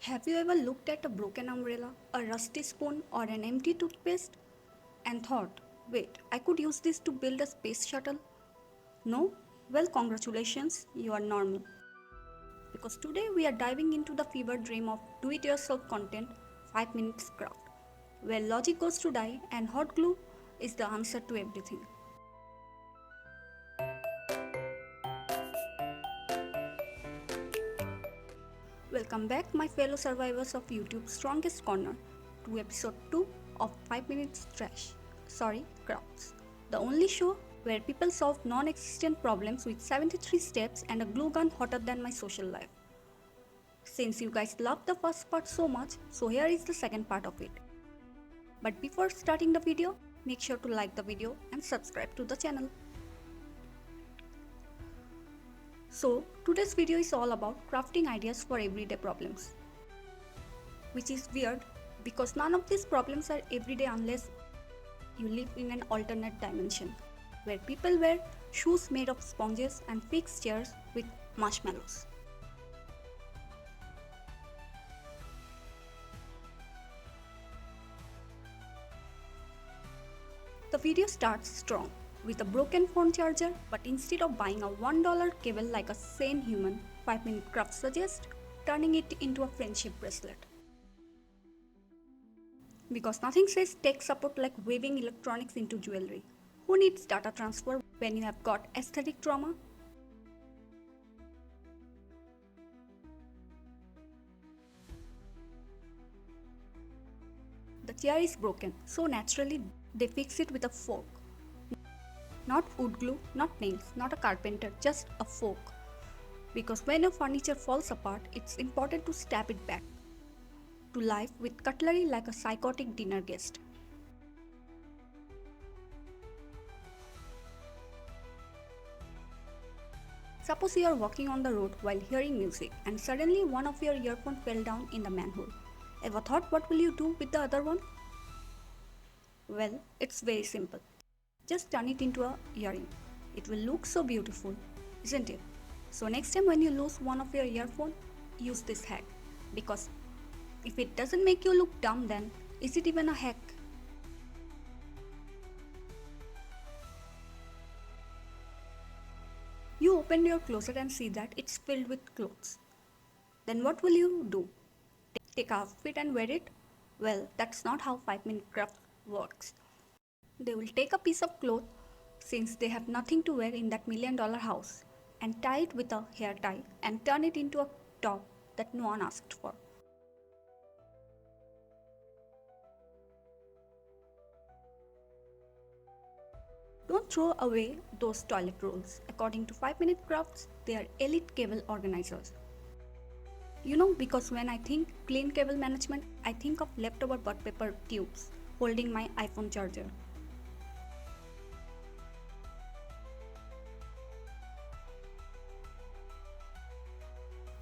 Have you ever looked at a broken umbrella, a rusty spoon, or an empty toothpaste and thought, wait, I could use this to build a space shuttle? No? Well, congratulations, you are normal. Because today we are diving into the fever dream of do it yourself content 5 minutes craft, where logic goes to die and hot glue is the answer to everything. Welcome back, my fellow survivors of YouTube's Strongest Corner, to episode 2 of 5 Minutes Trash. Sorry, Crafts. The only show where people solve non existent problems with 73 steps and a glue gun hotter than my social life. Since you guys love the first part so much, so here is the second part of it. But before starting the video, make sure to like the video and subscribe to the channel. So, today's video is all about crafting ideas for everyday problems. Which is weird because none of these problems are everyday unless you live in an alternate dimension where people wear shoes made of sponges and fix chairs with marshmallows. The video starts strong with a broken phone charger, but instead of buying a $1 cable like a sane human, 5 Minute Craft suggests turning it into a friendship bracelet. Because nothing says tech support like weaving electronics into jewelry. Who needs data transfer when you have got aesthetic trauma? The chair is broken, so naturally they fix it with a fork. Not wood glue, not nails, not a carpenter, just a fork. Because when your furniture falls apart, it's important to stab it back to life with cutlery like a psychotic dinner guest. Suppose you are walking on the road while hearing music and suddenly one of your earphones fell down in the manhole. Ever thought what will you do with the other one? Well, it's very simple. Just turn it into a earring. It will look so beautiful, isn't it? So next time when you lose one of your earphones, use this hack. Because if it doesn't make you look dumb, then is it even a hack? You open your closet and see that it's filled with clothes. Then what will you do? Take a outfit and wear it? Well, that's not how 5 Minute Craft works. They will take a piece of cloth, since they have nothing to wear in that $1,000,000 house, and tie it with a hair tie and turn it into a top that no one asked for. Don't throw away those toilet rolls. According to 5 Minute Crafts, they are elite cable organizers. You know, because when I think clean cable management, I think of leftover butt paper tubes holding my iPhone charger.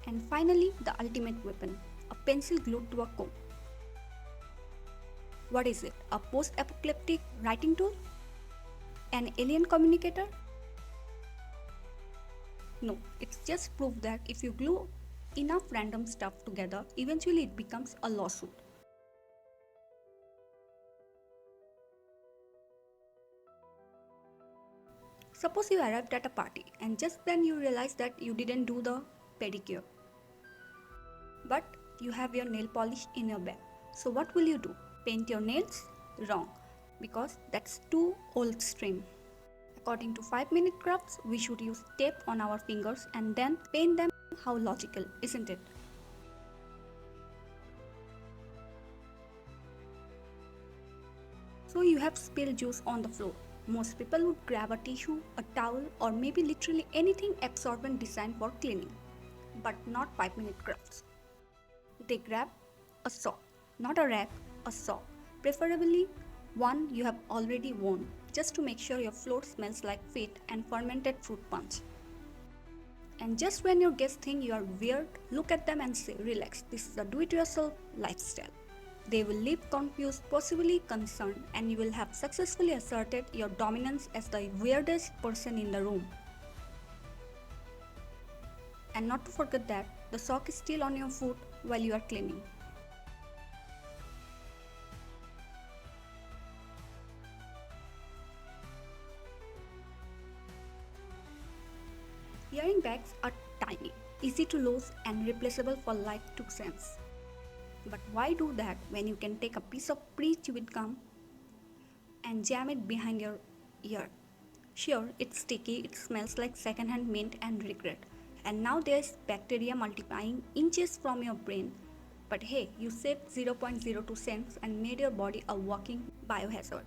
And finally, the ultimate weapon, a pencil glued to a comb. What is it? A post-apocalyptic writing tool? An alien communicator? No, it's just proof that if you glue enough random stuff together, eventually it becomes a lawsuit. Suppose you arrived at a party and just then you realize that you didn't do the pedicure. But you have your nail polish in your bag. So what will you do? Paint your nails? Wrong, because that's too old stream. According to 5 Minute Crafts, we should use tape on our fingers and then paint them. How logical, isn't it? So you have spilled juice on the floor. Most people would grab a tissue, a towel, or maybe literally anything absorbent designed for cleaning. But not 5 Minute Crafts. They grab a saw, not a rag, a saw, preferably one you have already worn, just to make sure your floor smells like feet and fermented fruit punch. And just when your guests think you are weird, look at them and say, relax, this is a do-it-yourself lifestyle. They will leave confused, possibly concerned, and you will have successfully asserted your dominance as the weirdest person in the room. And not to forget that the sock is still on your foot while you are cleaning. Earring bags are tiny, easy to lose and replaceable for like 2 cents. But why do that when you can take a piece of pre-chewed gum and jam it behind your ear? Sure, it's sticky, it smells like secondhand mint and regret. And now there's bacteria multiplying inches from your brain. But hey, you saved 0.02 cents and made your body a walking biohazard.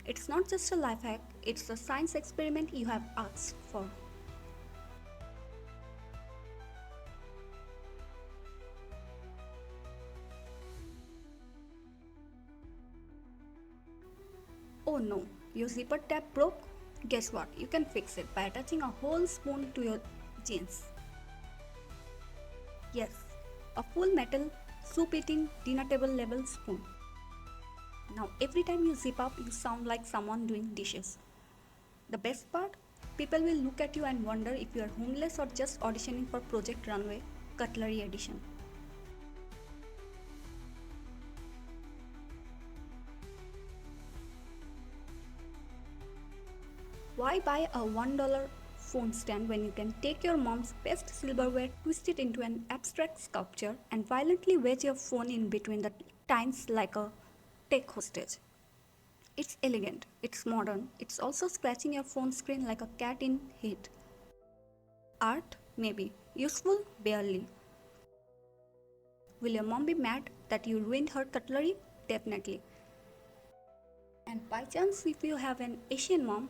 It's not just a life hack, it's a science experiment you have asked for. Oh no, your zipper tab broke? Guess what? You can fix it by attaching a whole spoon to your jeans. Yes, a full metal, soup eating, dinner table level spoon. Now, every time you zip up, you sound like someone doing dishes. The best part? People will look at you and wonder if you are homeless or just auditioning for Project Runway Cutlery Edition. Why buy a $1 phone stand when you can take your mom's best silverware, twist it into an abstract sculpture, and violently wedge your phone in between the tines like a tech hostage? It's elegant, it's modern, it's also scratching your phone screen like a cat in heat. Art? Maybe. Useful? Barely. Will your mom be mad that you ruined her cutlery? Definitely. And by chance, if you have an Asian mom,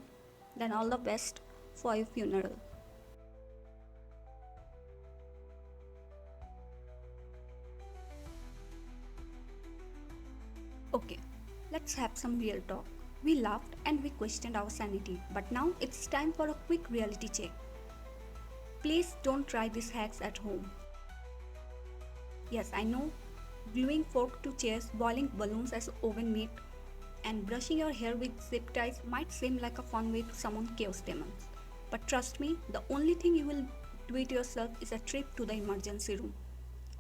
then all the best for your funeral. Okay, let's have some real talk. We laughed and we questioned our sanity, but now it's time for a quick reality check. Please don't try these hacks at home. Yes, I know, gluing fork to chairs, boiling balloons as oven meat, and brushing your hair with zip ties might seem like a fun way to summon chaos demons. But trust me, the only thing you will do it yourself is a trip to the emergency room.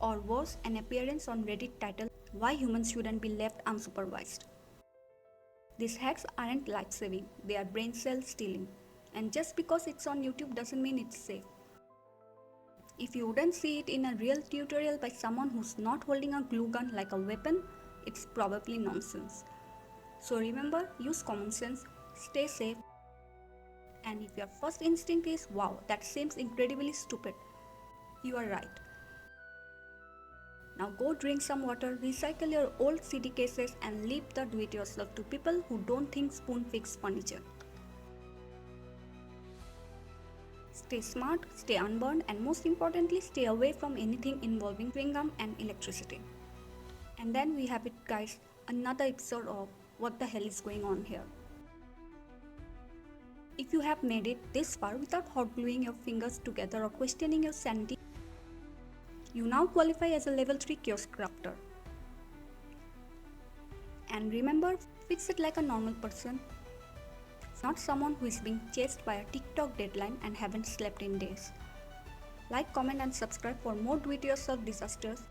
Or worse, an appearance on Reddit titled Why Humans Shouldn't Be Left Unsupervised. These hacks aren't life saving, they are brain cell stealing. And just because it's on YouTube doesn't mean it's safe. If you wouldn't see it in a real tutorial by someone who's not holding a glue gun like a weapon, it's probably nonsense. So remember, use common sense, stay safe, and if your first instinct is wow, that seems incredibly stupid, you are right. Now go drink some water, recycle your old CD cases, and leave the do it yourself to people who don't think spoon fix furniture. Stay smart, stay unburned, and most importantly, stay away from anything involving chewing gum and electricity. And then we have it, guys, another episode of What the Hell is Going On Here. If you have made it this far without hot gluing your fingers together or questioning your sanity, you now qualify as a level 3 kiosk crafter. And remember, fix it like a normal person, not someone who is being chased by a TikTok deadline and haven't slept in days. Like, comment and subscribe for more do-it-yourself disasters.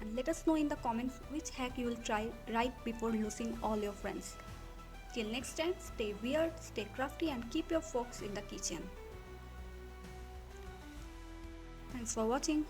And let us know in the comments which hack you will try right before losing all your friends. Till next time, stay weird, stay crafty, and keep your forks in the kitchen. Thanks for watching.